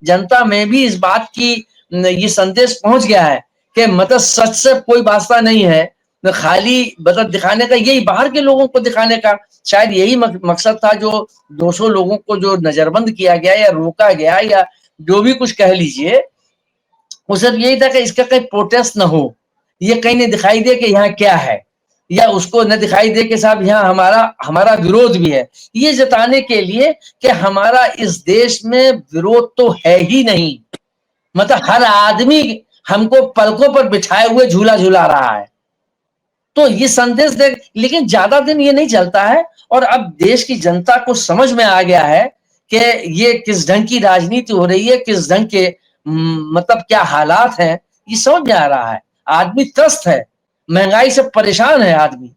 जनता में भी इस बात की ये संदेश पहुंच गया है कि मतलब सच से कोई वास्ता नहीं है, खाली मतलब दिखाने का, यही बाहर के लोगों को दिखाने का शायद यही मकसद था। जो 200 लोगों को जो नजरबंद किया गया या रोका गया या जो भी कुछ कह लीजिए, वो सब यही था कि इसका कहीं प्रोटेस्ट ना हो, ये कहीं नहीं दिखाई दे कि यहाँ क्या है, या उसको न दिखाई दे कि साहब यहाँ हमारा हमारा विरोध भी है, ये जताने के लिए कि हमारा इस देश में विरोध तो है ही नहीं। मतलब हर आदमी हमको पलकों पर बिठाए हुए झूला झूला रहा है। तो ये संदेश दे, लेकिन ज्यादा दिन ये नहीं चलता है, और अब देश की जनता को समझ में आ गया है कि ये किस ढंग की राजनीति हो रही है, किस ढंग के मतलब क्या हालात हैं, ये समझ में आ रहा है। आदमी त्रस्त है, महंगाई से परेशान है आदमी,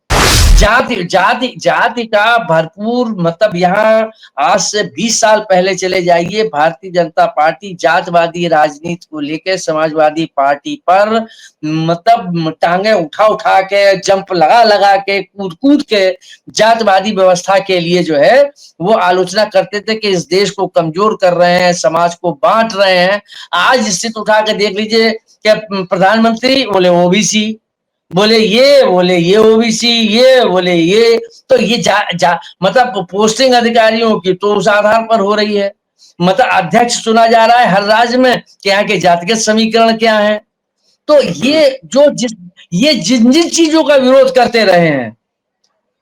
जाति जाति जाति का भरपूर, मतलब यहाँ आज से 20 साल पहले चले जाइए, भारतीय जनता पार्टी जातवादी राजनीति को लेकर समाजवादी पार्टी पर मतलब टांगे उठा उठा के, जंप लगा लगा के, कूद कूद के जातवादी व्यवस्था के लिए जो है वो आलोचना करते थे कि इस देश को कमजोर कर रहे हैं, समाज को बांट रहे हैं। आज स्थिति उठा के देख लीजिए कि प्रधानमंत्री बोले ओबीसी, बोले ये ओबीसी, ये बोले ये, तो ये मतलब पोस्टिंग अधिकारियों की तो उस आधार पर हो रही है। मतलब अध्यक्ष चुना जा रहा है हर राज्य में कि यहाँ के जातिगत समीकरण क्या है। तो ये जिन जिन चीजों का विरोध करते रहे हैं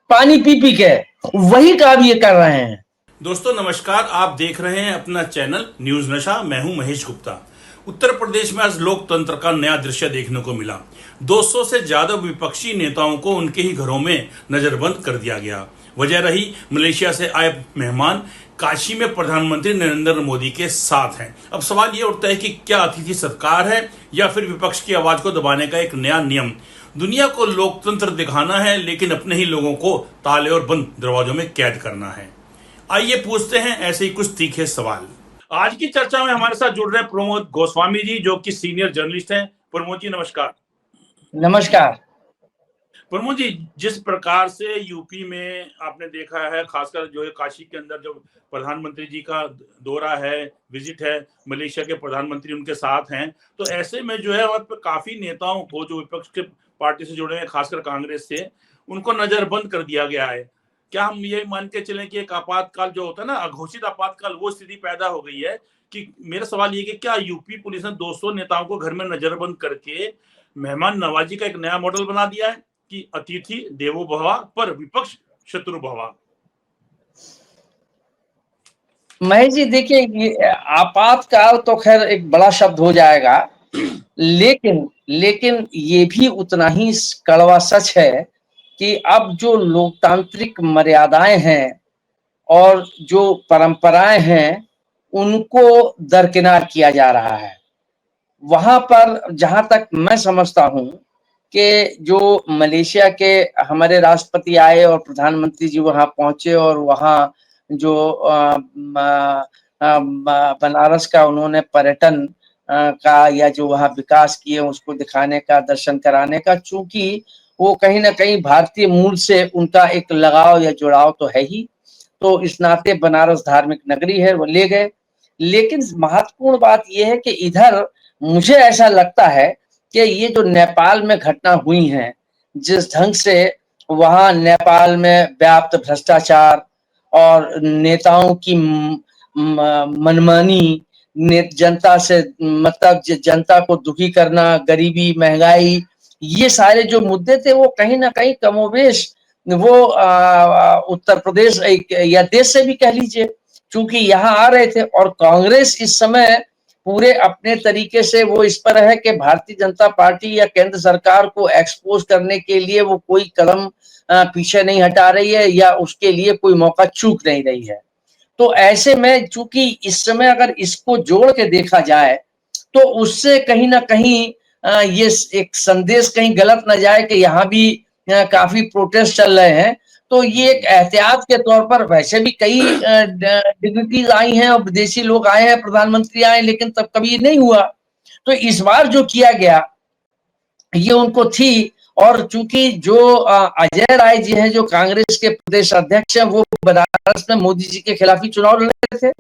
पानी पी पी के, वही काम ये कर रहे हैं। दोस्तों नमस्कार, आप देख रहे हैं अपना चैनल न्यूज नशा। मैं हूं महेश गुप्ता। उत्तर प्रदेश में आज लोकतंत्र का नया दृश्य देखने को मिला। 200 से ज्यादा विपक्षी नेताओं को उनके ही घरों में नजरबंद कर दिया गया। वजह रही मलेशिया से आए मेहमान काशी में प्रधानमंत्री नरेंद्र मोदी के साथ हैं। अब सवाल ये उठता है कि क्या अतिथि सत्कार है या फिर विपक्ष की आवाज को दबाने का एक नया नियम। दुनिया को लोकतंत्र दिखाना है लेकिन अपने ही लोगों को ताले और बंद दरवाजों में कैद करना है। आइए पूछते हैं ऐसे ही कुछ तीखे सवाल। आज की चर्चा में हमारे साथ जुड़ रहे हैं प्रमोद गोस्वामी जी, जो कि सीनियर जर्नलिस्ट हैं। प्रमोद जी नमस्कार। नमस्कार। प्रमोद जी, जिस प्रकार से यूपी में आपने देखा है, खासकर जो है काशी के अंदर जो प्रधानमंत्री जी का दौरा है, विजिट है, मलेशिया के प्रधानमंत्री उनके साथ हैं, तो ऐसे में जो है वहां पर काफी नेताओं को जो विपक्ष के पार्टी से जुड़े हैं, खासकर कांग्रेस से, उनको नजरबंद कर दिया गया है। क्या हम ये मान के चलें कि एक आपातकाल जो होता है ना, अघोषित आपातकाल, वो स्थिति पैदा हो गई है? कि मेरा सवाल ये कि क्या यूपी पुलिस ने 200 नेताओं को घर में नजरबंद करके मेहमान नवाजी का एक नया मॉडल बना दिया है कि अतिथि देवो भव पर विपक्ष शत्रु भव? महेश जी देखिए, ये आपातकाल तो खैर एक बड़ा शब्द हो जाएगा, लेकिन ये भी उतना ही कड़वा सच है कि अब जो लोकतांत्रिक मर्यादाएं हैं और जो परंपराएं हैं, उनको दरकिनार किया जा रहा है। वहां पर जहां तक मैं समझता हूं कि जो मलेशिया के हमारे राष्ट्रपति आए और प्रधानमंत्री जी वहां पहुंचे, और वहां जो बनारस का उन्होंने पर्यटन का या जो वहां विकास किए उसको दिखाने का, दर्शन कराने का, चूंकि वो कहीं ना कहीं भारतीय मूल से उनका एक लगाव या जुड़ाव तो है ही, तो इस नाते बनारस धार्मिक नगरी है, वो ले गए। लेकिन महत्वपूर्ण बात यह है कि इधर मुझे ऐसा लगता है कि ये जो नेपाल में घटना हुई है, जिस ढंग से वहां नेपाल में व्याप्त भ्रष्टाचार और नेताओं की मनमानी, जनता से मतलब जनता को दुखी करना, गरीबी, महंगाई, ये सारे जो मुद्दे थे वो कहीं ना कहीं कमोबेश वो उत्तर प्रदेश या देश से भी कह लीजिए, चूंकि यहाँ आ रहे थे। और कांग्रेस इस समय पूरे अपने तरीके से वो इस पर है कि भारतीय जनता पार्टी या केंद्र सरकार को एक्सपोज करने के लिए वो कोई कदम पीछे नहीं हटा रही है या उसके लिए कोई मौका चूक नहीं रही है। तो ऐसे में चूंकि इस समय अगर इसको जोड़ के देखा जाए तो उससे कहीं ना कहीं ये एक संदेश कहीं गलत ना जाए कि यहाँ भी काफी प्रोटेस्ट चल रहे हैं। तो ये एक एहतियात के तौर पर, वैसे भी कई डिग्निटीज आई हैं और विदेशी लोग आए हैं, प्रधानमंत्री आए, लेकिन तब कभी नहीं हुआ। तो इस बार जो किया गया ये उनको थी। और चूंकि जो अजय राय जी हैं, जो कांग्रेस के प्रदेश अध्यक्ष हैं, वो बनारस में मोदी जी के खिलाफ ही चुनाव लड़ रहे थे,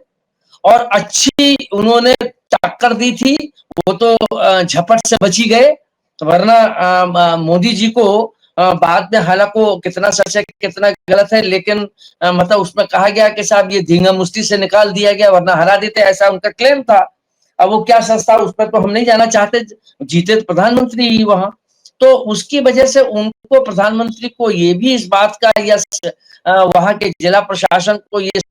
और अच्छी उन्होंने टक्कर दी थी, वो तो झपट से बच ही गए, वरना मोदी जी को बाद में हालांकि कितना सच है कितना गलत है, लेकिन मतलब उसमें कहा गया कि साहब ये धींगा मुष्टि से निकाल दिया गया वरना हरा देते, ऐसा उनका क्लेम था। अब वो क्या सच था उस पर तो हम नहीं जाना चाहते, जीते तो प्रधानमंत्री ही वहां। तो उसकी वजह से उनको, प्रधानमंत्री को ये भी इस बात का या वहां के जिला प्रशासन को ये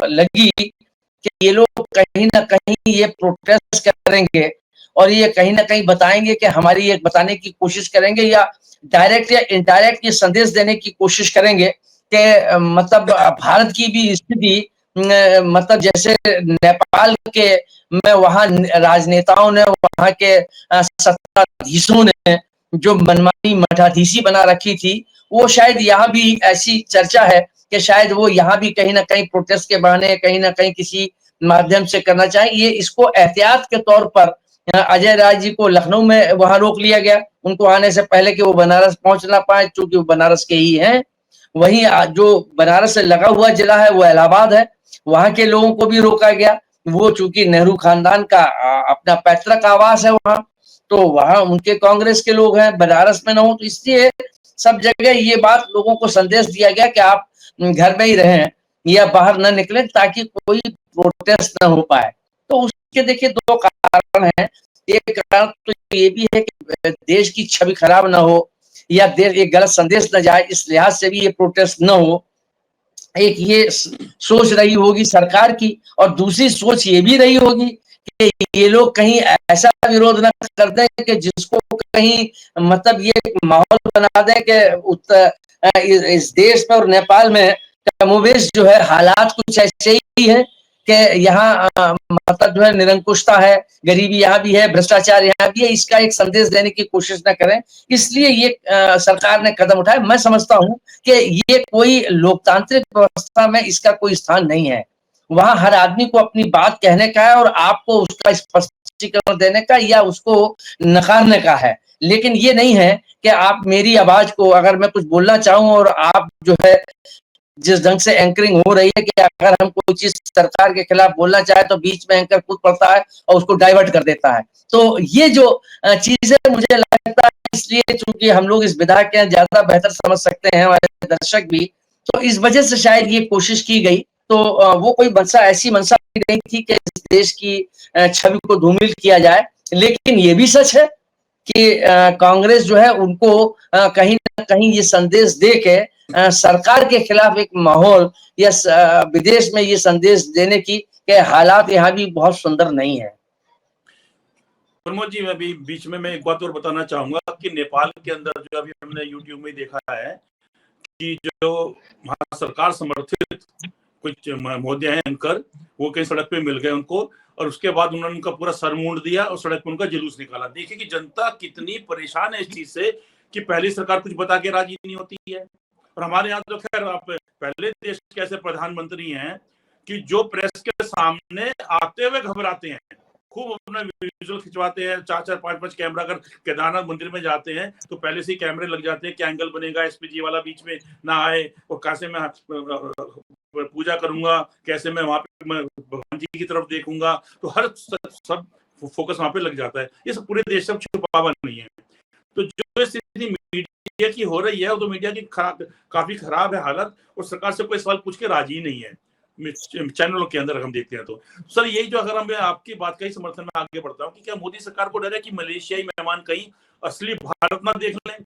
लगी कि ये लोग कहीं ना कहीं ये प्रोटेस्ट करेंगे और ये कहीं ना कहीं बताएंगे कि हमारी एक बताने की कोशिश करेंगे या डायरेक्ट या इनडायरेक्ट ये संदेश देने की कोशिश करेंगे कि मतलब भारत की भी स्थिति मतलब जैसे नेपाल के में वहां राजनेताओं ने, वहां के सत्ताधीशों ने जो मनमानी मठाधीशी बना रखी थी, वो शायद यहाँ भी ऐसी चर्चा है कि शायद वो यहाँ भी कहीं ना कहीं प्रोटेस्ट के बहाने कहीं ना कहीं किसी माध्यम से करना चाहे। ये इसको एहतियात के तौर पर अजय राय जी को लखनऊ में वहां रोक लिया गया, उनको आने से पहले कि वो बनारस पहुंच ना पाए, क्योंकि वो बनारस के ही हैं। वहीं जो बनारस से लगा हुआ जिला है वो इलाहाबाद है, वहां के लोगों को भी रोका गया। वो चूंकि नेहरू खानदान का अपना पैतृक आवास है वहां, तो वहां उनके कांग्रेस के लोग हैं, बनारस में ना हो, तो इसलिए सब जगह ये बात लोगों को संदेश दिया गया कि आप घर में ही रहें या बाहर न निकलें ताकि कोई प्रोटेस्ट न हो पाए। तो उसके देखिए दो कारण हैं। एक कारण तो ये भी है कि देश की छवि खराब ना हो या देश एक गलत संदेश न जाए, इस लिहाज से भी ये प्रोटेस्ट न हो। एक ये सोच रही होगी सरकार की, और दूसरी सोच ये भी रही होगी कि ये लोग कहीं ऐसा विरोध न कर दें कि जिसको कहीं मतलब ये माहौल बना दें कि इस देश में और नेपाल में कमोबेश जो है हालात कुछ ऐसे ही है कि यहाँ मतलब जो है निरंकुशता है, गरीबी यहाँ भी है, भ्रष्टाचार यहाँ भी है, इसका एक संदेश देने की कोशिश न करें, इसलिए ये सरकार ने कदम उठाया। मैं समझता हूँ कि ये कोई लोकतांत्रिक व्यवस्था में इसका कोई स्थान नहीं है। वहां हर आदमी को अपनी बात कहने का है और आपको उसका स्पष्टीकरण देने का या उसको नकारने का है, लेकिन ये नहीं है कि आप मेरी आवाज को, अगर मैं कुछ बोलना चाहूं और आप जो है जिस ढंग से एंकरिंग हो रही है कि अगर हम कोई चीज सरकार के खिलाफ बोलना चाहे तो बीच में एंकर कूद पड़ता है और उसको डाइवर्ट कर देता है। तो ये जो चीजें मुझे लगता है, इसलिए चूंकि हम लोग इस विधा के ज्यादा बेहतर समझ सकते हैं, हमारे दर्शक भी, तो इस वजह से शायद ये कोशिश की गई। तो वो कोई मंशा ऐसी मंशा नहीं थी कि इस देश की छवि को धूमिल किया जाए, लेकिन ये भी सच है कि कांग्रेस जो है उनको कहीं ना कहीं ये संदेश दे के सरकार के खिलाफ एक माहौल या विदेश में ये संदेश देने की कि हालात यहाँ भी बहुत सुंदर नहीं है। प्रमोद जी, अभी बीच में मैं एक बात और बताना चाहूंगा कि नेपाल के अंदर जो अभी हमने यूट्यूब में देखा है कि जो वहां सरकार समर्थित कुछ महोदय हैं एंकर, वो कहीं सड़क पे मिल गए उनको, और उसके बाद उन्होंने उनका पूरा सर मूंड दिया और सड़क पे उनका जुलूस निकाला। देखिए कि जनता कितनी परेशान है इस चीज से कि पहली सरकार कुछ बता के राजी नहीं होती है। और हमारे यहाँ तो खैर आप पहले देश के ऐसे प्रधानमंत्री हैं कि जो प्रेस के सामने आते हुए घबराते हैं, खूब अपना विजुअल खिंचवाते हैं, 4-4, 5-5 कैमरा। अगर केदारनाथ मंदिर में जाते हैं तो पहले से ही कैमरे लग जाते हैं, क्या एंगल बनेगा, एसपीजी वाला बीच में ना आए, और कैसे मैं पूजा करूंगा, कैसे मैं वहां पे भगवान जी की तरफ देखूंगा, तो हर सब फोकस वहां पे लग जाता है। ये सब पूरे देश से छुपावा नहीं है। तो जो स्थिति मीडिया की हो रही है, वो तो मीडिया की काफी खराब है हालत, और सरकार से कोई सवाल पूछ के राजी नहीं है चैनलों के अंदर हम देखते हैं। तो सर यही जो, अगर हम आपकी बात का ही समर्थन में आगे बढ़ता हूँ कि क्या मोदी सरकार को डर है कि मलेशियाई मेहमान कहीं असली भारत ना देख लें,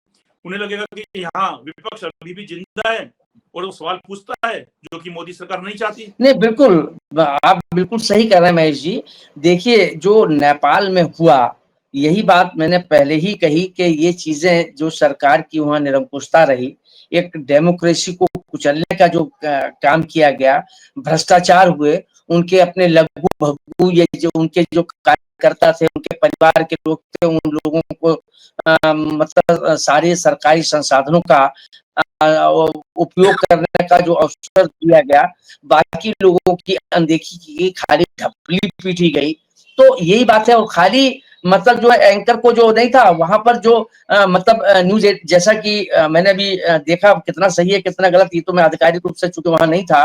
उन्हें लगेगा कि यहाँ विपक्ष अभी भी जिंदा है और वो सवाल पूछता है, जो कि मोदी सरकार नहीं चाहती। नहीं, बिल्कुल, आप बिल्कुल सही कह रहे हैं महेश जी। देखिए जो नेपाल में हुआ, यही बात मैंने पहले ही कही कि ये चीजें जो सरकार की वहां निरंकुशता रही, एक डेमोक्रेसी को कुचलने का जो काम किया गया, भ्रष्टाचार हुए, उनके अपने लघु भग्गू ये जो उनके जो कार्यकर्ता थे, उनके परिवार के लोग थे, उन लोगों को मतलब सारे सरकारी संसाधनों का उपयोग करने का जो अवसर दिया गया, बाकी लोगों की अनदेखी की गई, खाली ढपली पीटी गई। तो यही बात है। और खाली मतलब जो है एंकर को जो नहीं था वहां पर जो मतलब न्यूज जैसा कि मैंने भी देखा, कितना सही है कितना गलत ये तो मैं आधिकारिक रूप से चूंकि वहां नहीं था,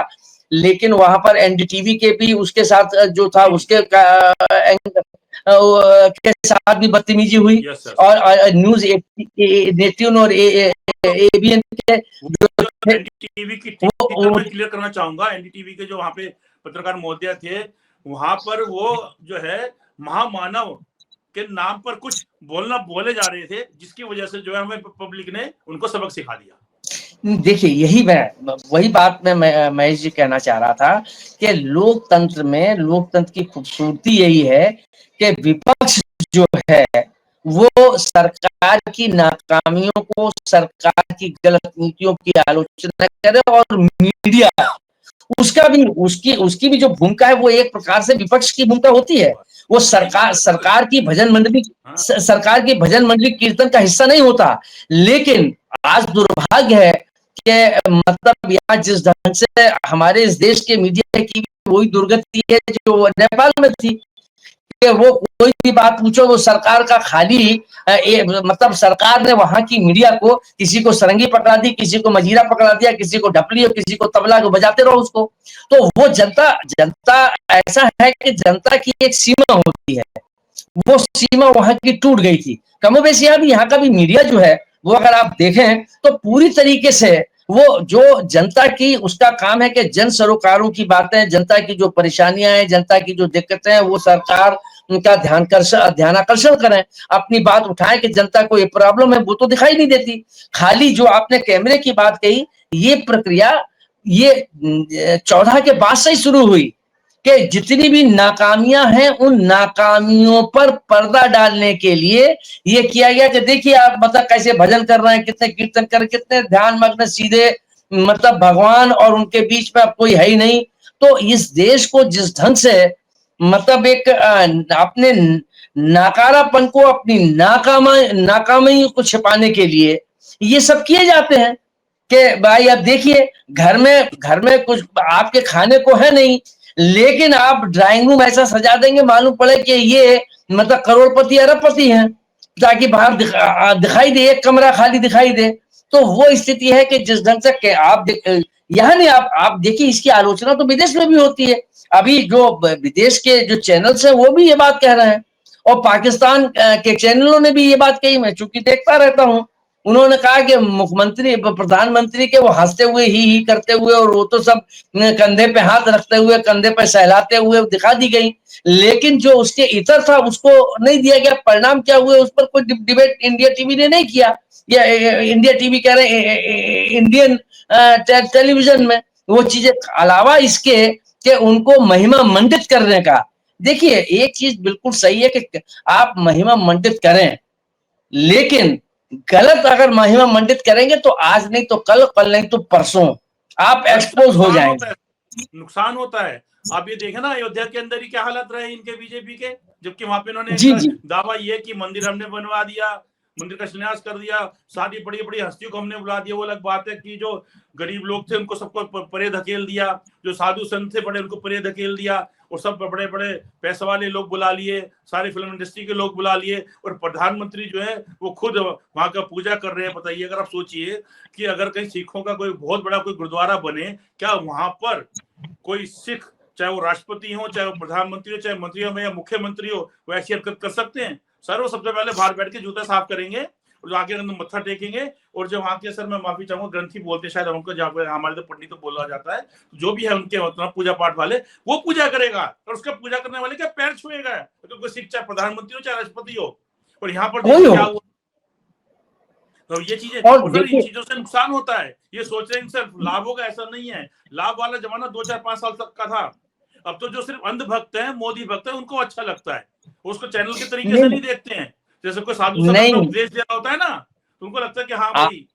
लेकिन वहां पर एनडीटीवी के भी उसके साथ जो था उसके के साथ भी बदतमीजी हुई। Yes sir. और न्यूज 18 और एबीएन के जो थे एनडीटीवी की थी सर, मैं क्लियर करना चाहूंगा, एनडीटीवी के जो वहां पे पत्रकार महोदय थे, वहां पर वो जो है महामानव के नाम पर कुछ बोले जा रहे थे, जिसकी वजह से जो है हमें पब्लिक ने उनको सबक सिखा दिया। देखिए यही वही बात मैं महेश जी कहना चाह रहा था कि लोकतंत्र की खूबसूरती यही है कि विपक्ष जो है वो सरकार की नाकामियों को, सरकार की गलत नीतियों की आलोचना करे, और मीडिया उसकी भी जो भूमिका है वो एक प्रकार से विपक्ष की भूमिका होती है। वो सरकार की भजन मंडली कीर्तन का हिस्सा नहीं होता। लेकिन आज दुर्भाग्य है कि मतलब यहाँ जिस ढंग से हमारे इस देश के मीडिया की वही दुर्गति है जो नेपाल में थी, कि वो कोई भी बात पूछो वो सरकार का खाली मतलब सरकार ने वहां की मीडिया को, किसी को सरंगी पकड़ा दी, किसी को मजीरा पकड़ा दिया, किसी को ढपली और किसी को तबला को बजाते रहो उसको। तो वो जनता ऐसा है कि जनता की एक सीमा होती है, वो सीमा वहां की टूट गई थी। कमोबेश यहाँ का भी मीडिया जो है वो अगर आप देखें तो पूरी तरीके से वो जो जनता की उसका काम है कि जन सरोकारों की बातें, जनता की जो परेशानियां हैं, जनता की जो दिक्कतें हैं, वो सरकार उनका ध्यानाकर्षण करें, अपनी बात उठाएं कि जनता को ये प्रॉब्लम है, वो तो दिखाई नहीं देती। खाली जो आपने कैमरे की बात कही, ये प्रक्रिया ये 14 के बाद से ही शुरू हुई कि जितनी भी नाकामियां हैं उन नाकामियों पर पर्दा डालने के लिए ये किया गया कि देखिए आप मतलब कैसे भजन कर रहे हैं, कितने कीर्तन कर, कितने ध्यान मग्न, सीधे मतलब भगवान और उनके बीच में अब कोई है ही नहीं। तो इस देश को जिस ढंग से मतलब एक अपने नाकारापन को, अपनी नाकामी को छिपाने के लिए ये सब किए जाते हैं कि भाई अब देखिए घर में कुछ आपके खाने को है नहीं, लेकिन आप ड्राइंग रूम ऐसा सजा देंगे मालूम पड़े कि ये मतलब करोड़पति अरबपति हैं, ताकि बाहर दिखाई दे, एक कमरा खाली दिखाई दे। तो वो स्थिति है कि जिस ढंग से आप यहाँ नहीं, आप देखिए इसकी आलोचना तो विदेश में भी होती है। अभी जो विदेश के जो चैनल्स हैं वो भी ये बात कह रहे हैं, और पाकिस्तान के चैनलों ने भी ये बात कही। मैं चूंकि देखता रहता हूँ, उन्होंने कहा कि मुख्यमंत्री प्रधानमंत्री के वो हंसते हुए ही करते हुए, और वो तो सब कंधे पे हाथ रखते हुए, कंधे पे सहलाते हुए दिखा दी गई, लेकिन जो उसके इतर था उसको नहीं दिया गया। परिणाम क्या हुए उस पर कोई डिबेट इंडिया टीवी ने नहीं किया, या इंडिया टीवी कह रहे इंडियन टेलीविजन में वो चीजें। अलावा इसके कि उनको महिमा मंडित करने का, देखिए एक चीज बिल्कुल सही है कि आप महिमा मंडित करें, लेकिन गलत अगर महिमा मंडित करेंगे तो आज नहीं तो कल, कल नहीं तो परसों आप एक्सपोज हो जाएंगे, नुकसान होता है। आप ये देखें ना अयोध्या के अंदर ही क्या हालत रहे इनके बीजेपी के, जबकि वहां पे इन्होंने दावा ये कि मंदिर हमने बनवा दिया, मंदिर का शिलान्यास कर दिया, सारी बड़ी बड़ी हस्तियों को हमने बुला दिया। वो अलग बात है कि जो गरीब लोग थे उनको सबको परे धकेल दिया, जो साधु संत थे बड़े उनको परे धकेल दिया, और सब बड़े बड़े पैसे वाले लोग बुला लिए, सारी फिल्म इंडस्ट्री के लोग बुला लिए, और प्रधानमंत्री जो है वो खुद वहां का पूजा कर रहे हैं। बताइए, अगर आप सोचिए कि अगर कहीं सिखों का कोई बहुत बड़ा कोई गुरुद्वारा बने, क्या वहां पर कोई सिख, चाहे वो राष्ट्रपति हो, चाहे वो प्रधानमंत्री हो, चाहे मंत्री हो या मुख्यमंत्री हो, वो ऐसी हरकत कर सकते हैं? सर वो सबसे पहले बाहर बैठ के जूता साफ करेंगे और आगे मत्था टेकेंगे, और जो वहां के, सर मैं माफी चाहूंगा, ग्रंथी बोलते शायद उनको, जहाँ पे हमारे तो पंडित तो बोला जाता है, जो भी है उनके मतलब पूजा पाठ वाले, वो पूजा करेगा, और उसका पूजा करने वाले क्या पैर छुएगा, तो कोई सिख चाहे प्रधानमंत्री हो चाहे राष्ट्रपति हो। और यहाँ पर देखिए क्या हुआ, तो ये चीजें, और इन चीजों से नुकसान होता है। ये सोच रहे हैं सिर्फ लाभ होगा, ऐसा नहीं है। लाभ वाला जमाना 2-4-5 साल तक का था, अब तो जो सिर्फ अंधभक्त है, मोदी भक्त है, उनको अच्छा लगता है, उसको चैनल के तरीके से नहीं देखते हैं। जैसे कोई साधु संत को उपदेश दे रहा होता है ना, तो उनको लगता है कि हाँ भाई।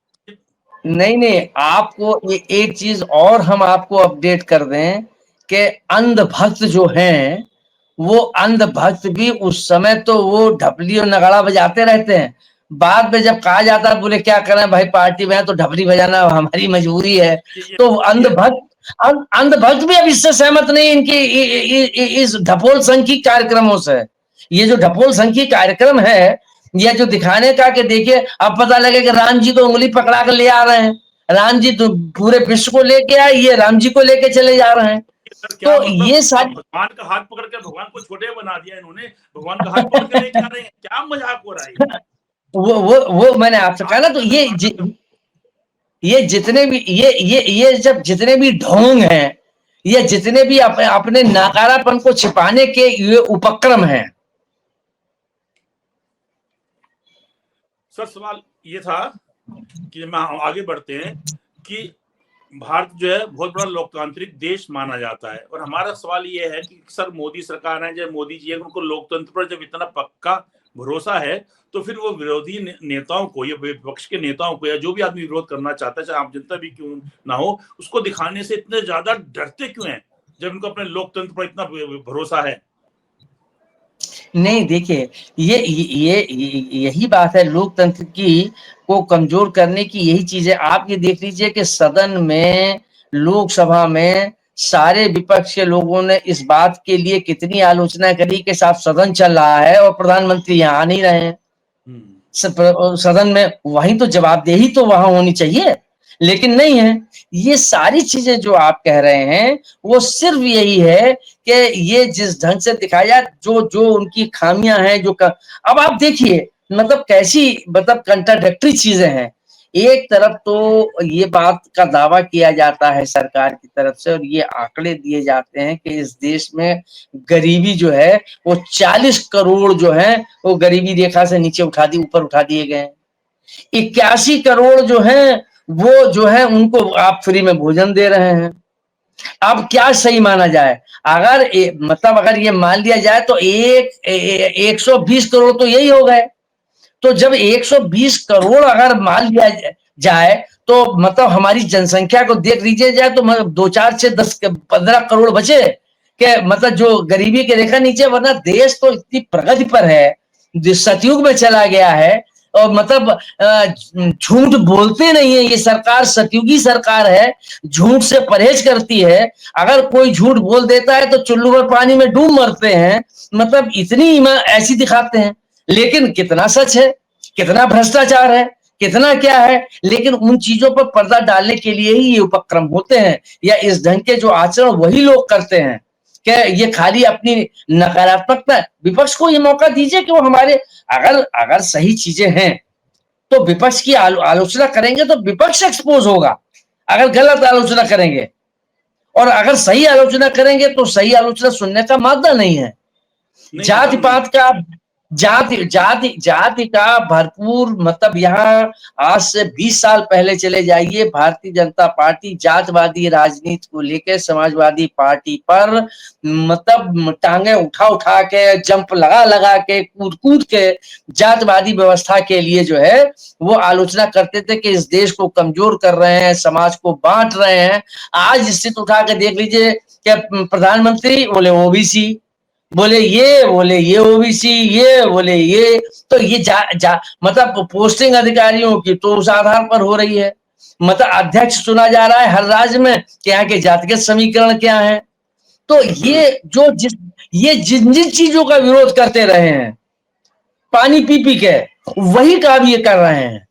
नहीं, आपको एक चीज और हम आपको अपडेट कर दें कि अंधभक्त जो हैं, वो अंधभक्त भी उस समय तो वो ढपली और नगाड़ा बजाते रहते हैं। बाद में जब कहा जाता है बोले क्या करें भाई, पार्टी में है तो ढपली बजाना हमारी मजबूरी है, तो अंधभक्त भी अब इससे सहमत नहीं इनकी इस ढपोल संघ की कार्यक्रमों से। ये जो ढपोल संघ की कार्यक्रम है, या जो दिखाने का कि देखिए अब पता लगे कि राम जी को उंगली पकड़ा कर ले आ रहे हैं, राम जी तो पूरे विश्व को लेके आए, ये राम जी को लेके चले जा रहे हैं। सर क्या तो मतलब, ये आप सारी भगवान का हाथ पकड़ के भगवान को छोटे बना दिया इन्होंने, भगवान का हाथ पकड़ के लेके आ रहे हैं, क्या मजाक हो रहा है? वो मैंने आपसे कहा आज ना, तो का जमाना। ये जितने भी ये जब जितने भी ढोंग हैं, ये जितने भी अपने नकारापन को छिपाने के ये उपक्रम हैं। सर सवाल ये था कि मैं आगे बढ़ते हैं कि भारत जो है बहुत बड़ा लोकतांत्रिक देश माना जाता है, और हमारा सवाल ये है कि सर मोदी सरकार है, जब मोदी जी है, उनको लोकतंत्र पर जब इतना पक्का भरोसा है, तो फिर वो विरोधी नेताओं को या विपक्ष के नेताओं को या जो भी आदमी विरोध करना चाहता है, चाहे आम जनता भी क्यों ना हो, उसको दिखाने से इतने ज्यादा डरते क्यों हैं जब उनको अपने लोकतंत्र पर इतना भरोसा है? नहीं देखिए, यही बात है लोकतंत्र की को कमजोर करने की, यही चीज है। आप ये देख लीजिए कि सदन में, लोकसभा में सारे विपक्ष के लोगों ने इस बात के लिए कितनी आलोचना करी कि साहब सदन चल रहा है और प्रधानमंत्री यहाँ आ नहीं रहे हैं सदन में, वही तो जवाबदेही तो वहां होनी चाहिए, लेकिन नहीं है। ये सारी चीजें जो आप कह रहे हैं वो सिर्फ यही है कि ये जिस ढंग से दिखाया, जो जो उनकी खामियां हैं, अब आप देखिए मतलब कैसी, मतलब कंट्राडिक्टरी चीजें हैं। एक तरफ तो ये बात का दावा किया जाता है सरकार की तरफ से, और ये आंकड़े दिए जाते हैं कि इस देश में गरीबी जो है वो 40 करोड़ जो है वो गरीबी रेखा से नीचे ऊपर उठा दिए गए हैं। 81 करोड़ जो है वो जो है उनको आप फ्री में भोजन दे रहे हैं। अब क्या सही माना जाए? अगर मतलब अगर ये मान लिया जाए तो 120 करोड़ तो यही हो गए। तो जब 120 करोड़ अगर मान लिया जाए तो मतलब हमारी जनसंख्या को देख लीजिए जाए तो मतलब 2 4 से 10 15 करोड़ बचे कि मतलब जो गरीबी के रेखा नीचे, वरना देश तो इतनी प्रगति पर है, सतयुग में चला गया है। और मतलब झूठ बोलते नहीं है ये सरकार, सतयुगी सरकार है, झूठ से परहेज करती है। अगर कोई झूठ बोल देता है तो चुल्लू में पानी में डूब मरते हैं, मतलब इतनी ऐसी दिखाते हैं। लेकिन कितना सच है, कितना भ्रष्टाचार है, कितना क्या है, लेकिन उन चीजों पर पर्दा डालने के लिए ही ये उपक्रम होते हैं, या इस ढंग के जो आचरण वही लोग करते हैं कि ये खाली अपनी नकारात्मकता। विपक्ष को ये मौका दीजिए कि वो हमारे, अगर अगर सही चीजें हैं तो विपक्ष की आलोचना करेंगे तो विपक्ष एक्सपोज होगा, अगर गलत आलोचना करेंगे, और अगर सही आलोचना करेंगे तो सही आलोचना सुनने का मादा नहीं है। जाति पात का, जाति का भरपूर, मतलब यहाँ आज से 20 साल पहले चले जाइए, भारतीय जनता पार्टी जातवादी राजनीति को लेकर समाजवादी पार्टी पर मतलब टांगे उठा उठा के, जंप लगा लगा के, कूद कूद के जातवादी व्यवस्था के लिए जो है वो आलोचना करते थे कि इस देश को कमजोर कर रहे हैं, समाज को बांट रहे हैं। आज स्थिति उठा के देख लीजिए कि प्रधानमंत्री बोले ओबीसी, बोले ये ओबीसी, ये बोले ये, तो ये मतलब पोस्टिंग अधिकारियों की तो उस आधार पर हो रही है। मतलब अध्यक्ष चुना जा रहा है हर राज्य में कि यहाँ के जातिगत समीकरण क्या है। तो ये जिन जिन चीजों का विरोध करते रहे हैं पानी पी पी के, वही काम ये कर रहे हैं।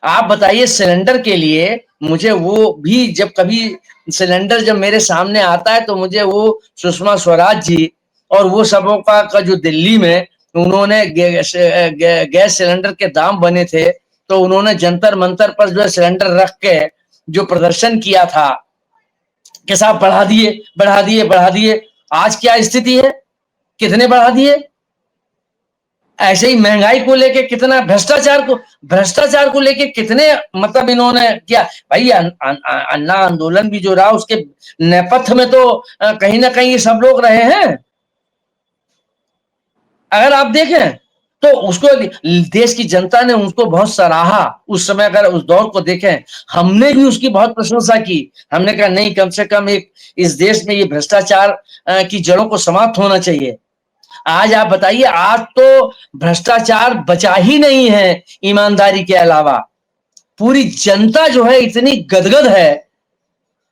आप बताइए सिलेंडर के लिए, मुझे वो भी जब कभी सिलेंडर जब मेरे सामने आता है तो मुझे वो सुषमा स्वराज जी और वो सबों का जो दिल्ली में उन्होंने गैस सिलेंडर के दाम बने थे तो उन्होंने जंतर मंतर पर जो है सिलेंडर रख के जो प्रदर्शन किया था कि साहब बढ़ा दिए बढ़ा दिए बढ़ा दिए। आज क्या स्थिति है, कितने बढ़ा दिए? ऐसे ही महंगाई को लेके कितना, भ्रष्टाचार को लेके कितने मतलब इन्होंने किया। भाई अन्ना आंदोलन भी जो रहा उसके नेपथ्य में तो कहीं ना कहीं ये सब लोग रहे हैं। अगर आप देखें तो उसको देश की जनता ने उसको बहुत सराहा उस समय। अगर उस दौर को देखें, हमने भी उसकी बहुत प्रशंसा की। हमने कहा नहीं, कम से कम एक इस देश में ये भ्रष्टाचार की जड़ों को समाप्त होना चाहिए। आज आप बताइए, आज तो भ्रष्टाचार बचा ही नहीं है ईमानदारी के अलावा। पूरी जनता जो है इतनी गदगद है,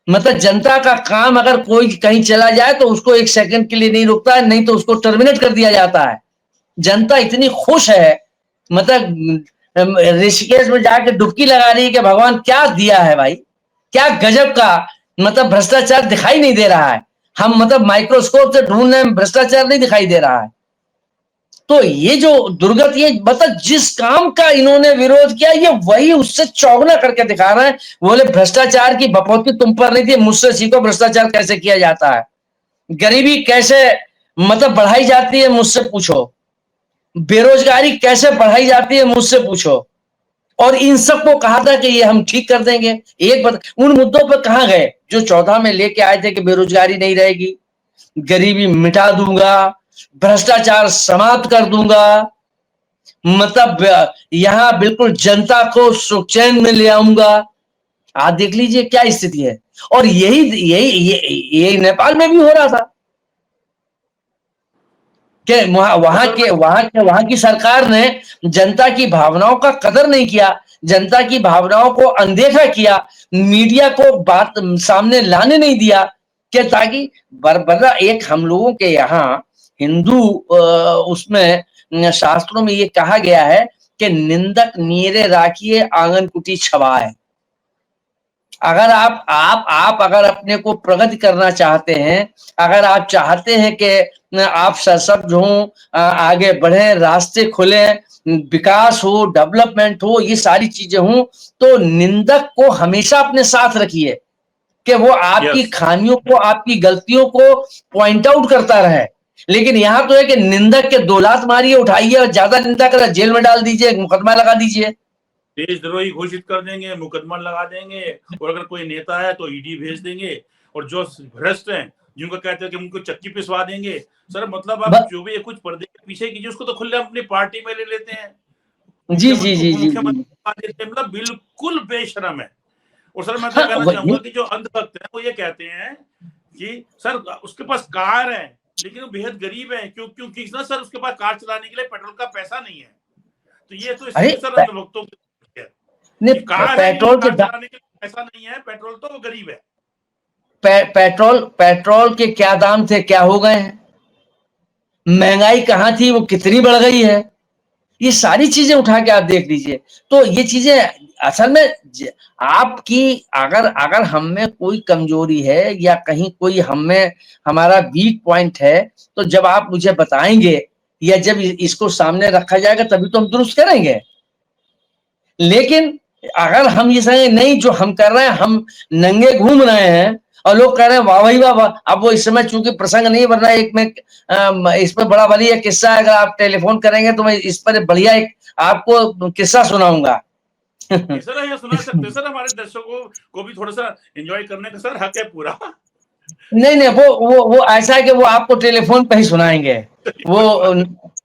मतलब जनता का काम अगर कोई कहीं चला जाए तो उसको एक सेकंड के लिए नहीं रुकता है, नहीं तो उसको टर्मिनेट कर दिया जाता है। जनता इतनी खुश है, मतलब ऋषिकेश में जाके डुबकी लगा रही है कि भगवान क्या दिया है भाई, क्या गजब का मतलब भ्रष्टाचार दिखाई नहीं दे रहा है। हम मतलब माइक्रोस्कोप से ढूंढ रहे हैं, भ्रष्टाचार नहीं दिखाई दे रहा है। तो ये जो दुर्गत, ये मतलब जिस काम का इन्होंने विरोध किया, ये वही उससे चौगुना करके दिखा रहे हैं। बोले भ्रष्टाचार की बपौती तुम पर नहीं थी, मुझसे सीखो भ्रष्टाचार कैसे किया जाता है, गरीबी कैसे मतलब बढ़ाई जाती है मुझसे पूछो, बेरोजगारी कैसे बढ़ाई जाती है मुझसे पूछो। और इन सबको कहा था कि ये हम ठीक कर देंगे। उन मुद्दों पर कहां गए जो 14 में लेके आए थे कि बेरोजगारी नहीं रहेगी, गरीबी मिटा दूंगा, भ्रष्टाचार समाप्त कर दूंगा, मतलब यहां बिल्कुल जनता को सुख चैन में ले आऊंगा। आप देख लीजिए क्या स्थिति है। और यही यही ये नेपाल में भी हो रहा था कि वहां की सरकार ने जनता की भावनाओं का कदर नहीं किया, जनता की भावनाओं को अनदेखा किया, मीडिया को बात सामने लाने नहीं दिया कि ताकि बरबरा एक हम लोगों के यहाँ हिंदू उसमें शास्त्रों में ये कहा गया है कि निंदक नीरे राखिए आंगन कुटी छवाए। अगर आप अगर अपने को प्रगति करना चाहते हैं, अगर आप चाहते हैं कि आप सशक्त हों, आगे बढ़े, रास्ते खुले, विकास हो, डेवलपमेंट हो, ये सारी चीजें हों, तो निंदक को हमेशा अपने साथ रखिए कि वो आपकी खामियों को, आपकी गलतियों को पॉइंट आउट करता रहे। लेकिन यहां तो है कि निंदक के 2 लात मारिए, उठाइए, और ज्यादा निंदा करा जेल में डाल दीजिए, मुकदमा लगा दीजिए, देशद्रोही घोषित कर देंगे, मुकदमा लगा देंगे, और अगर कोई नेता है तो ईडी भेज देंगे, और जो भ्रष्ट हैं जिनको कहते हैं कि उनको चक्की पिसवा देंगे। सर मतलब आप जो भी कुछ पर्दे के पीछे कीजिए, उसको तो खुले अपनी पार्टी में ले लेते हैं, जी जी जी जी, मतलब बिल्कुल बेशरम है। और सर मैं तो हाँ, कहना चाहूंगा कि जो अंधभक्त है वो ये कहते हैं कि सर उसके पास कार है लेकिन वो बेहद गरीब है, क्योंकि ना सर उसके पास कार चलाने के लिए पेट्रोल का पैसा नहीं है। तो ये तो इसलिए सर अंधभक्तों की कार है, पेट्रोल के चलाने के लिए पैसा नहीं है, पेट्रोल तो वो गरीब है। पेट्रोल के क्या दाम थे, क्या हो गए हैं, महंगाई कहां थी, वो कितनी बढ़ गई है, ये सारी चीजें उठा के आप देख लीजिए। तो ये चीजें असल में आपकी अगर अगर हम में कोई कमजोरी है या कहीं कोई हम में हमारा वीक पॉइंट है, तो जब आप मुझे बताएंगे या जब इसको सामने रखा जाएगा तभी तो हम दुरुस्त करेंगे। लेकिन अगर हम ये समझे नहीं, जो हम कर रहे हैं, हम नंगे घूम रहे हैं और लोग कह रहे हैं वाह भाई वाह। अब वो इस समय चूंकि प्रसंग नहीं बन रहा है, एक में इसमें बड़ा बढ़िया किस्सा है, अगर आप टेलीफोन करेंगे तो मैं इस पर बढ़िया एक आपको किस्सा सुनाऊंगा। सर ये सुना सकते सर, हमारे दर्शकों को भी थोड़ा सा एंजॉय करने का सर हक है पूरा। नहीं वो ऐसा है कि वो आपको टेलीफोन पे ही सुनाएंगे। वो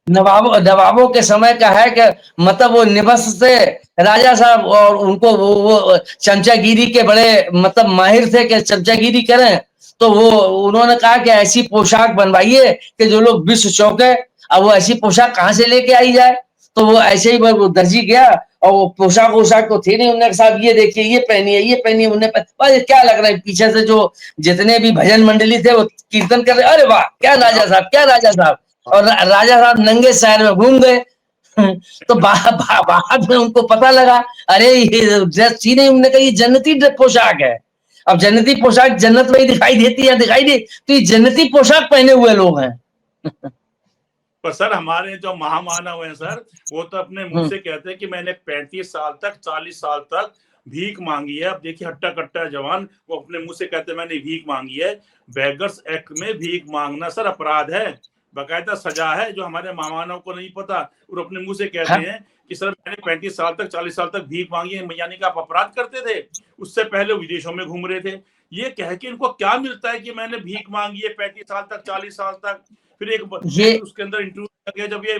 नवाबों के समय का है कि मतलब वो निबस से राजा साहब, और उनको वो चमचागिरी के बड़े मतलब माहिर थे कि चमचागिरी करें। तो वो उन्होंने कहा कि ऐसी पोशाक बनवाइए कि जो लोग विश्व चौंके। अब वो ऐसी पोशाक कहाँ से लेके आई जाए, तो वो ऐसे ही वो दर्जी गया और वो पोशाक तो थी नहीं, उन्होंने साहब ये देखिए, ये पहनिए, उन्हें क्या लग रहा है। पीछे से जो जितने भी भजन मंडली थे वो कीर्तन कर रहे, अरे वाह क्या राजा साहब, क्या राजा साहब। और राजा साहब नंगे शहर में घूम गए। तो बाद में उनको पता लगा, अरे ये ड्रेस थी नहीं, उन्होंने कहा ये जन्नती पोशाक है। अब जन्नती पोशाक जन्नत में ही दिखाई देती है, दिखाई दे, तो ये जन्नती पोशाक पहने हुए लोग हैं। पर सर हमारे जो महामानव हैं सर, वो तो अपने मुंह से कहते हैं कि मैंने 35 साल तक 40 साल तक भीख मांगी है। अब देखिए हट्टा कट्टा जवान वो अपने मुंह से कहते हैं मैंने भीख मांगी है। बेगर्स एक्ट में भीख मांगना सर अपराध है, बाकायदा सजा है, जो हमारे महामानव को नहीं पता। और अपने मुंह से कहते हैं कि सर मैंने 35 साल तक 40 साल तक भीख मांगी है, यानी कि आप अपराध करते थे। उससे पहले विदेशों में घूम रहे थे। ये कह के इनको क्या मिलता है कि मैंने भीख मांगी है 35 साल तक 40 साल तक। फिर एक उसके अंदर इंटरव्यू किया जब ये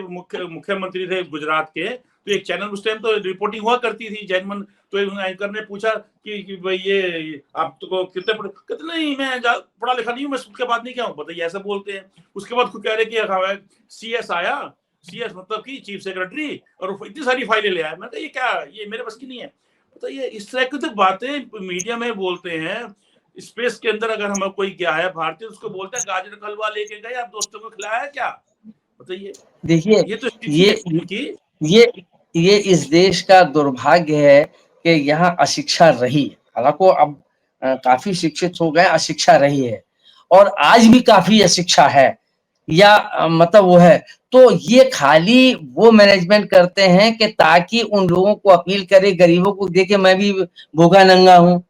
मुख्यमंत्री थे गुजरात के, तो एक चैनल उस टाइम तो रिपोर्टिंग हुआ करती थी जैनमन, तो एंकर ने पूछा कि भाई ये आप तो कितने कहते नहीं मैं पढ़ा लिखा नहीं हूँ, मैं उसके बाद नहीं क्या हूँ, बताइए ऐसा बोलते हैं। उसके बाद खुद कह रहे कि CS आया, CS मतलब कि चीफ सेक्रेटरी, और इतनी सारी फाइलें ले आया। मैं कहा ये क्या, ये मेरे बस की नहीं है। बताइए इस तरह की तो बातें मीडिया में बोलते हैं। स्पेस के अंदर अगर हमें कोई गया है भारतीय, उसको बोलते हैं गाजर का हलवा लेके गए, आप दोस्तों को खिलाया क्या, बताइए। देखिए ये तो ये इस देश का दुर्भाग्य है कि यहाँ अशिक्षा रही। हालांकि अब काफी शिक्षित हो गए, अशिक्षा रही है और आज भी काफी अशिक्षा है या मतलब वो है। तो ये खाली वो मैनेजमेंट करते हैं कि ताकि उन लोगों को अपील करे, गरीबों को देखे मैं भी भूखा नंगा हूँ,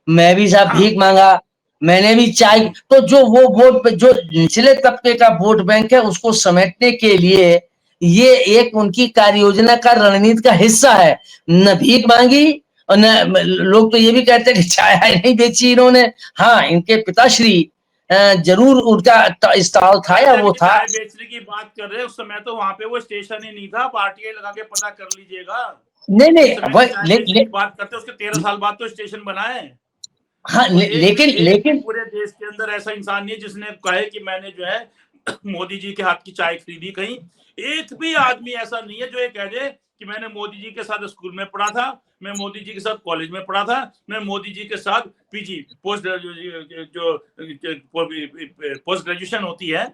मैं भी साहब हाँ भीख मांगा, मैंने भी चाय। तो जो वो वोट जो निचले तबके का वोट बैंक है उसको समेटने के लिए ये एक उनकी कार्य योजना का रणनीति का हिस्सा है। न भीख मांगी और न लोग तो ये भी कहते हैं कि चाय नहीं बेची इन्होंने। हाँ, इनके पिताश्री जरूर उनका स्टॉल था या अरे वो अभी था। चाय बेचने की बात कर रहे हैं, उस समय तो वहां पे वो स्टेशन ही नहीं था, आरटीआई लगा के पता कर लीजिएगा। नहीं जिस नहीं समय की वही चाय बेचने की बात करते हैं उसके 13 साल बाद तो स्टेशन बना है। हाँ और एक भी लेकिन पूरे देश के अंदर ऐसा इंसान नहीं है जिसने कहे कि मैंने जो है मोदी जी के हाथ की चाय खरीदी कहीं। एक भी आदमी ऐसा नहीं है जो ये कह दे कि मैंने मोदी जी के साथ स्कूल में पढ़ा था, मैं मोदी जी के साथ कॉलेज में पढ़ा था, मैं मोदी जी के साथ पीजी पोस्ट जो पोस्ट ग्रेजुएशन होती है,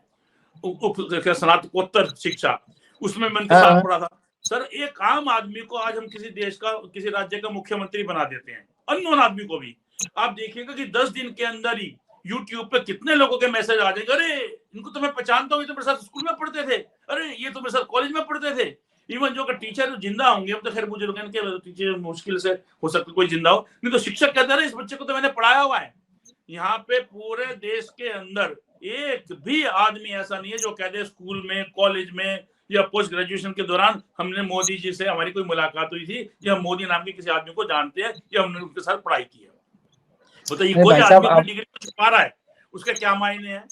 स्नातकोत्तर शिक्षा, उसमें मैं उनके साथ हाँ पढ़ा था। सर, एक आम आदमी को आज हम किसी देश का, किसी राज्य का मुख्यमंत्री बना देते हैं, अननोन आदमी को भी। आप देखिएगा कि 10 दिन के अंदर ही यूट्यूब पे कितने लोगों के मैसेज आ जाएंगे, अरे इनको तो मैं पहचानता हूँ, ये तो मेरे साथ स्कूल में पढ़ते थे, अरे ये तो मेरे साथ कॉलेज में पढ़ते थे। इवन जो टीचर जिंदा होंगे, अब तो खैर बुजुर्ग हैं, टीचर मुश्किल से हो सकता कोई जिंदा हो, नहीं तो शिक्षक कहते हैं इस बच्चे को तो मैंने पढ़ाया हुआ है। यहाँ पे पूरे देश के अंदर एक भी आदमी ऐसा नहीं है जो कह दे स्कूल में, कॉलेज में या पोस्ट ग्रेजुएशन के दौरान हमने मोदी जी से हमारी कोई मुलाकात हुई थी या मोदी नाम के किसी आदमी को जानते हैं या हमने उनके साथ पढ़ाई की है। बताइए, अरे कोई भाई साहब आदमी अपनी आप डिग्री को छुपा रहा है, उसके क्या मायने हैं?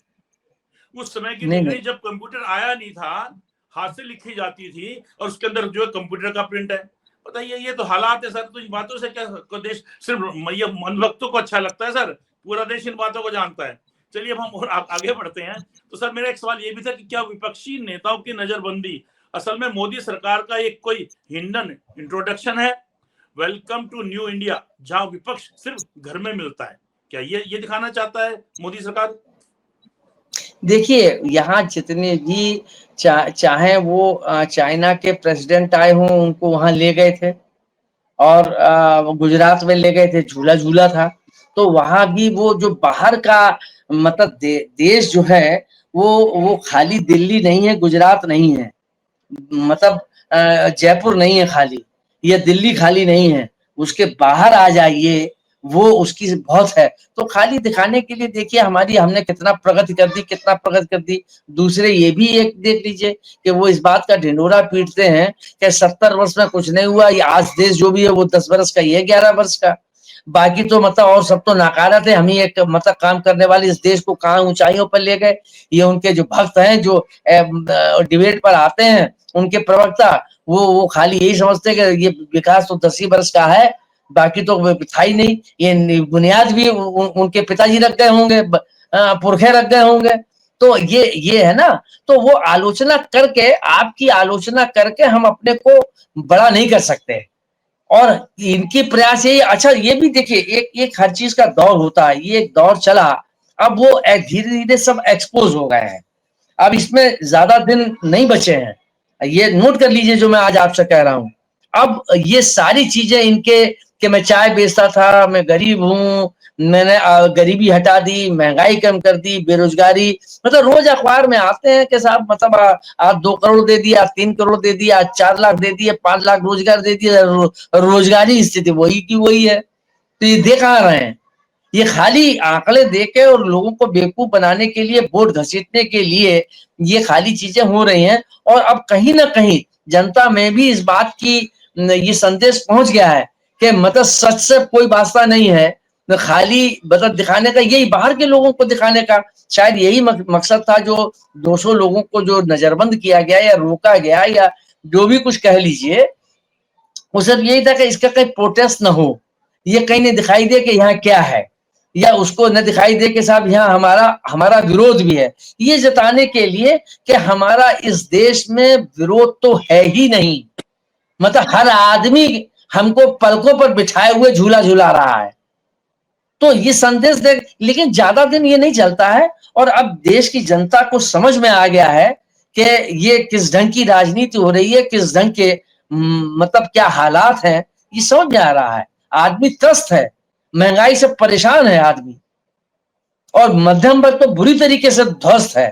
उस समय की नहीं डिग्री नहीं जब कंप्यूटर आया नहीं था, हाथ से लिखी जाती थी और उसके अंदर जो है कंप्यूटर का प्रिंट है। बताइए, ये तो हालात है सर। तो इन बातों से क्या देश सिर्फ ये अंधभक्तों को अच्छा लगता है सर? पूरा देश इन बातों को जानता है। चलिए अब हम और आगे बढ़ते हैं। तो सर, मेरा एक सवाल ये भी था कि क्या विपक्षी नेताओं की नजरबंदी असल में मोदी सरकार का एक कोई हिंडन इंट्रोडक्शन है, वेलकम टू न्यू इंडिया, जहां विपक्ष सिर्फ घर में मिलता है? क्या ये दिखाना चाहता है मोदी सरकार? देखिए, यहाँ जितने भी चाहे वो चाइना के प्रेसिडेंट आए हों, उनको वहां ले गए थे और गुजरात में ले गए थे, झूला झूला था। तो वहां भी वो जो बाहर का मतलब देश जो है वो खाली दिल्ली नहीं है, गुजरात नहीं है, मतलब जयपुर नहीं है खाली, ये दिल्ली खाली नहीं है, उसके बाहर आ जाइए, वो उसकी बहुत है। तो खाली दिखाने के लिए देखिए हमारी हमने कितना प्रगति कर दी, कितना प्रगति कर दी। दूसरे ये भी एक देख लीजिए कि वो इस बात का ढिंढोरा पीटते हैं कि 70 वर्ष में कुछ नहीं हुआ, ये आज देश जो भी है वो 10 वर्ष का, ये 11 वर्ष का। बाकी तो मतलब और सब तो नाकारा थे, हम ही एक मतलब काम करने वाले इस देश को कहाँ ऊंचाइयों पर ले गए। ये उनके जो भक्त हैं जो डिबेट पर आते हैं, उनके प्रवक्ता, वो खाली यही समझते हैं कि ये विकास तो 10 ही वर्ष का है, बाकी तो था ही नहीं। ये बुनियाद भी उनके पिताजी रख गए होंगे, पुरखे रख गए होंगे। तो ये है ना। तो वो आलोचना करके, आपकी आलोचना करके हम अपने को बड़ा नहीं कर सकते। और इनकी प्रयास यही, अच्छा ये भी देखिए, एक हर चीज का दौर होता है, ये एक दौर चला, अब वो धीरे धीरे सब एक्सपोज हो गए हैं, अब इसमें ज्यादा दिन नहीं बचे हैं। ये नोट कर लीजिए जो मैं आज आपसे कह रहा हूं। अब ये सारी चीजें इनके कि मैं चाय बेचता था, मैं गरीब हूं, मैंने गरीबी हटा दी, महंगाई कम कर दी, बेरोजगारी, मतलब रोज अखबार में आते हैं कि साहब मतलब आज 2 करोड़ दे दिया, 3 करोड़ दे दिया, 4 लाख दे दिए, 5 लाख रोजगार दे दिया। रोजगारी स्थिति वही की वही है। तो ये दे कहाँ रहे हैं? ये खाली आंकड़े देके और लोगों को बेवकूफ बनाने के लिए, वोट घसीटने के लिए ये खाली चीजें हो रही हैं। और अब कहीं ना कहीं जनता में भी इस बात की ये संदेश पहुंच गया है कि मतलब सच से कोई वास्ता नहीं है, खाली मतलब दिखाने का, यही बाहर के लोगों को दिखाने का शायद यही मकसद था। जो 200 लोगों को जो नजरबंद किया गया या रोका गया या जो भी कुछ कह लीजिए, वो सब यही था कि इसका कहीं प्रोटेस्ट ना हो, ये कहीं नहीं दिखाई दे कि यहाँ क्या है, या उसको न दिखाई दे कि साहब यहाँ हमारा हमारा विरोध भी है, ये जताने के लिए कि हमारा इस देश में विरोध तो है ही नहीं। मतलब हर आदमी हमको पलकों पर बिठाए हुए झूला झूला रहा है। तो ये संदेश दे, लेकिन ज्यादा दिन ये नहीं चलता है। और अब देश की जनता को समझ में आ गया है कि ये किस ढंग की राजनीति हो रही है, किस ढंग के मतलब क्या हालात हैं, ये समझ में आ रहा है। आदमी त्रस्त है, महंगाई से परेशान है आदमी, और मध्यम वर्ग तो बुरी तरीके से ध्वस्त है।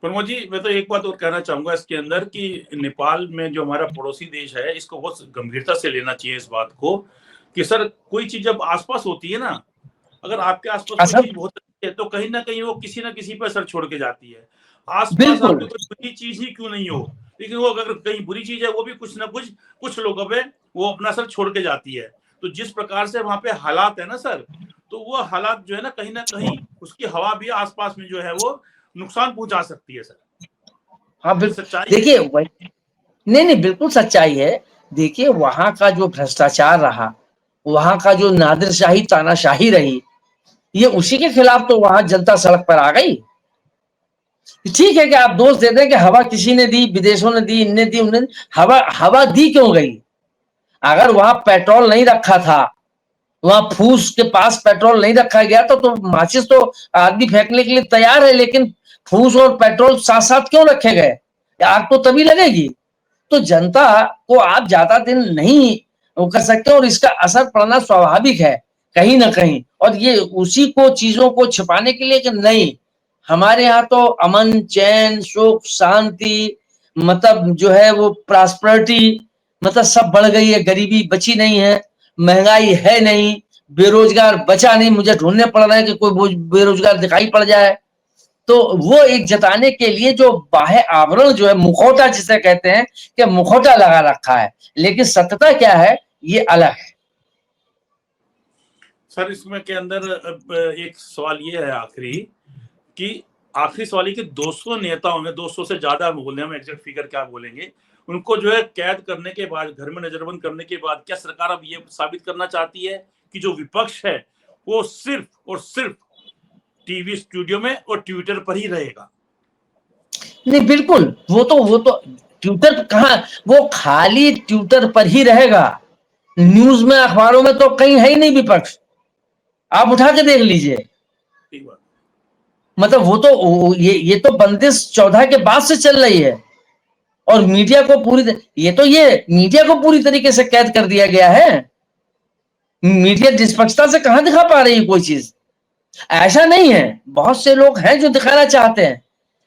प्रमोद जी, मैं तो एक बात और कहना चाहूंगा इसके अंदर कि नेपाल में जो हमारा पड़ोसी देश है, इसको बहुत गंभीरता से लेना चाहिए इस बात को कि सर कोई चीज जब आसपास होती है ना, अगर आपके आसपास कोई असर, चीज बहुत अच्छी है तो कहीं ना कहीं वो किसी ना किसी पर असर छोड़ के जाती है। आसपास बिल्कुल। आपकी कोई बुरी चीज ही क्यों नहीं हो, लेकिन वो अगर कहीं बुरी चीज है वो भी कुछ ना कुछ लोगों पे वो अपना असर छोड़ के जाती है। तो जिस प्रकार से वहां पे हालात है ना सर, तो वो हालात जो है ना कहीं उसकी हवा भी आसपास में जो है वो नुकसान पहुंचा सकती है सर। हाँ ये बिल्कुल, सच्चाई है। देखिए नहीं नहीं, बिल्कुल सच्चाई है। देखिए वहां का जो भ्रष्टाचार रहा, वहां का जो नादिरशाही तानाशाही रही, ये उसी के खिलाफ तो वहां जनता सड़क पर आ गई। ठीक है कि आप दोष दे दें कि हवा किसी ने दी, विदेशों ने दी, इनने दी, उन्होंने, हवा हवा दी क्यों गई? अगर वहां पेट्रोल नहीं रखा था, वहां फूस के पास पेट्रोल नहीं रखा गया तो माचिस तो आदमी फेंकने के लिए तैयार है, लेकिन फूस और पेट्रोल साथ साथ क्यों रखे गए? आग तो तभी लगेगी। तो जनता को आप ज्यादा दिन नहीं वो कर सकते, और इसका असर पड़ना स्वाभाविक है कहीं ना कहीं। और ये उसी को चीजों को छिपाने के लिए कि नहीं, हमारे यहाँ तो अमन चैन सुख शांति, मतलब जो है वो प्रॉस्पेरिटी, मतलब सब बढ़ गई है, गरीबी बची नहीं है, महंगाई है नहीं, बेरोजगार बचा नहीं, मुझे ढूंढने पड़ रहा है कि कोई बेरोजगार दिखाई पड़ जाए। तो वो एक जताने के लिए जो बाह्य आवरण जो है, मुखौटा जिसे कहते हैं, कि मुखौटा लगा रखा है, लेकिन सत्यता क्या है ये अलग है। सर इसमें के अंदर अब एक सवाल ये है आखिरी, कि आखिरी सवाल ये कि 200 नेताओं में 200 से ज्यादा बोलने, हम एग्जैक्ट फिगर क्या बोलेंगे, उनको जो है कैद करने के बाद, घर में नजरबंद करने के बाद, क्या सरकार अब ये साबित करना चाहती है कि जो विपक्ष है वो सिर्फ और सिर्फ टीवी स्टूडियो में और ट्विटर पर ही रहेगा? नहीं बिल्कुल, वो तो ट्विटर कहाँ, वो खाली ट्विटर पर ही रहेगा। न्यूज में अखबारों में तो कहीं है ही नहीं विपक्ष, आप उठा के देख लीजिए। ठीक बात। मतलब वो तो ये तो बंदिश 14 के बाद से चल रही है, और मीडिया को ये मीडिया को पूरी तरीके से कैद कर दिया गया है। मीडिया निष्पक्षता से कहां दिखा पा रही है कोई चीज? ऐसा नहीं है, बहुत से लोग हैं जो दिखाना चाहते हैं,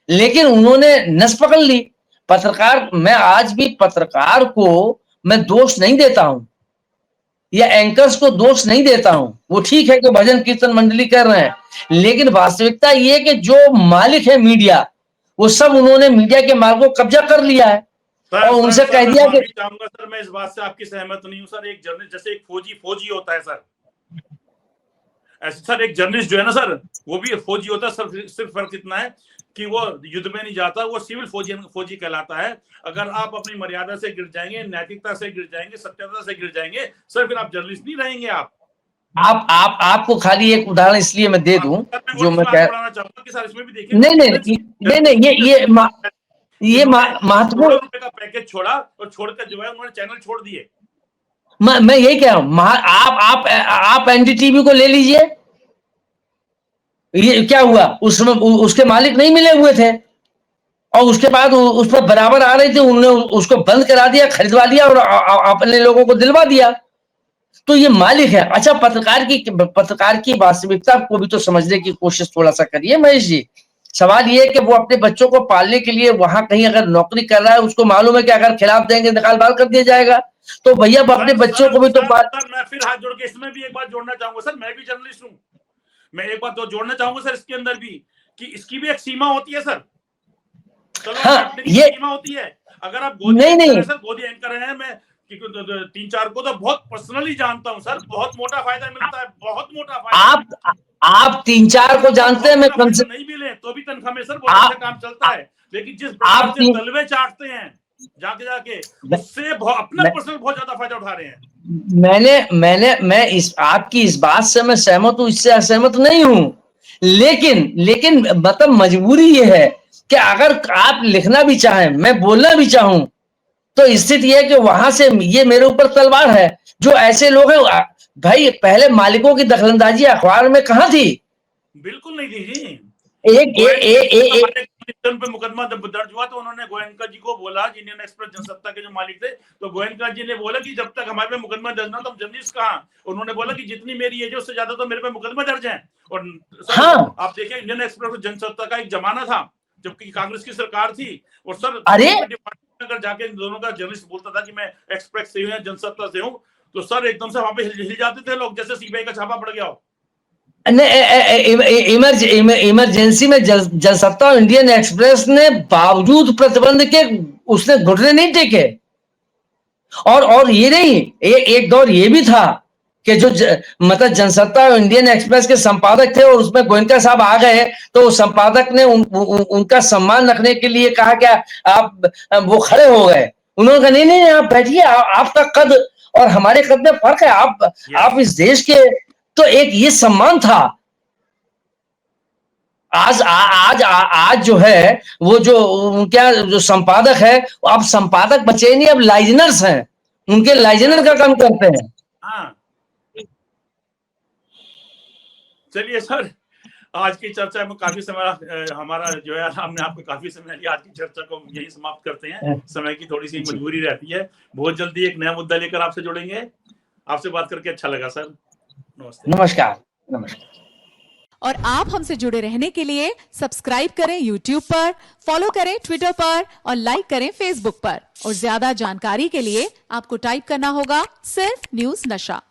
लेकिन उन्होंने नस पकड़ ली। पत्रकार, मैं आज भी पत्रकार को मैं दोष नहीं देता हूं, या एंकर्स को दोष नहीं देता हूं। वो ठीक है कि भजन कीर्तन मंडली कर रहे हैं, लेकिन वास्तविकता ये कि जो मालिक है मीडिया, वो सब उन्होंने मीडिया के माल को कब्जा कर लिया है, और उनसे कह दिया मैं कि माफी चाहूंगा सर, मैं इस बात से आपकी सहमत नहीं हूं सर। एक जर्नलिस्ट जैसे एक फौजी होता है सर, ऐसे सर एक जर्नलिस्ट जो है ना सर, वो भी फौजी होता है सर। सिर्फ फर्क इतना है कि वो युद्ध में नहीं जाता, वो सिविल फौजी कहलाता है। अगर आप अपनी मर्यादा से गिर जाएंगे, नैतिकता से गिर जाएंगे, सत्यता से गिर जाएंगे सर, फिर आप जर्नलिस्ट नहीं रहेंगे। आपको खाली एक उदाहरण इसलिए मैं दे दूं, जो मैं कह, बढ़ाना चाहूंगा कि सर इसमें भी देखिए नहीं नहीं डिफरेंस। नहीं नहीं, ये जिन्होंने महत्वपूर्ण, करोड़ों रुपए का पैकेज छोड़ा और छोड़कर जो है उन्होंने चैनल छोड़ दिए। मैं यही कह रहा हूं, आप एनडीटीवी को ले लीजिए, ये क्या हुआ उसमें, उसके मालिक नहीं मिले हुए थे, और उसके बाद उस पर बराबर आ रही थी, उन्होंने उसको बंद करा दिया, खरीदवा दिया, और अपने लोगों को दिलवा दिया। तो ये मालिक है। अच्छा, पत्रकार की वास्तविकता को भी तो समझने की कोशिश थोड़ा सा करिए महेश जी। सवाल ये है कि वो अपने बच्चों को पालने के लिए वहां कहीं अगर नौकरी कर रहा है, उसको मालूम है कि अगर खिलाफ देंगे निकाल बाल कर दिया जाएगा, तो भैया अपने बच्चों को भी तो सर मैं फिर हाथ जोड़ के इसमें भी एक बात जोड़ना चाहूंगा सर, मैं भी जर्नलिस्ट हूं। मैं एक बात तो जोड़ना चाहूंगा सर इसके अंदर भी, कि इसकी भी एक सीमा होती है सर। चलो हाँ, ये सीमा होती है। अगर आप गोदी नहीं एंकर नहीं, है सर, गोदी एंकर है, मैं 3-4 को तो बहुत पर्सनली जानता हूं सर, बहुत मोटा फायदा मिलता है, बहुत मोटा फायदा। आप 3-4 को जानते हैं, मैं कम से नहीं मिले तो भी तनख्वाह में सर बहुत अच्छा काम चलता है, लेकिन जिस प्रकार से तलवे चाटते हैं जाके उससे अपना पर्सनल बहुत ज्यादा फायदा उठा रहे हैं। मैं इस आपकी इस बात से मैं सहमत हूं, इससे असहमत नहीं हूं, लेकिन मतलब मजबूरी ये है कि अगर आप लिखना भी चाहें, मैं बोलना भी चाहूं, तो स्थिति है कि वहां से ये मेरे ऊपर तलवार है। जो ऐसे लोग हैं भाई, पहले मालिकों की दखलंदाजी अखबार में कहां थी? बिल्कुल नहीं थी जी। एक इंडियन पे मुकदमा दर्ज हुआ तो उन्होंने गोयनका जी को बोला, इंडियन एक्सप्रेस जनसत्ता के जो मालिक थे, तो गोयनका जी ने बोला कि जब तक हमारे पे मुकदमा दर्ज ना तो हम जर्नलिस्ट कहाँ। उन्होंने बोला कि जितनी मेरी एज है उससे ज्यादा तो मेरे पे मुकदमा दर्ज है। और सर हाँ। आप देखें, इंडियन एक्सप्रेस जनसत्ता का एक जमाना था जबकि कांग्रेस की सरकार थी, और सर अरे अगर जाके इन दोनों का जर्नलिस्ट बोलता था कि मैं एक्सप्रेस से हूँ या जनसत्ता से हूँ, तो सर एकदम से वहां पे हिल जाते थे लोग, जैसे सीबीआई का छापा पड़ गया हो। इमरजेंसी में जनसत्ता और इंडियन एक्सप्रेस ने बावजूद प्रतिबंध के उसने घुटने नहीं टेके। और ये नहीं, एक दौर ये भी था कि जो मतलब जनसत्ता और इंडियन एक्सप्रेस के संपादक थे और उसमें गोयनका साहब आ गए तो संपादक ने उनका सम्मान रखने के लिए कहा कि आप वो खड़े हो गए। उन्होंने कहा नहीं नहीं आप बैठिए, आपका कद और हमारे कद में फर्क है, आप इस देश के, तो एक ये सम्मान था। आज जो है वो जो क्या जो संपादक है, अब संपादक बचे नहीं, अब लाइजनर्स हैं, उनके लाइजनर का काम करते हैं। हाँ चलिए सर, आज की चर्चा में काफी समय हमारा जो है, हमने आपको काफी समय लिया, आज की चर्चा को यही समाप्त करते हैं। समय की थोड़ी सी मजबूरी रहती है। बहुत जल्दी एक नया मुद्दा लेकर आपसे जुड़ेंगे। आपसे बात करके अच्छा लगा सर। नमस्ते। नमस्कार। नमस्कार। और आप हमसे जुड़े रहने के लिए सब्सक्राइब करें YouTube पर, फॉलो करें Twitter पर और लाइक करें Facebook पर। और ज्यादा जानकारी के लिए आपको टाइप करना होगा सिर्फ न्यूज़ नशा।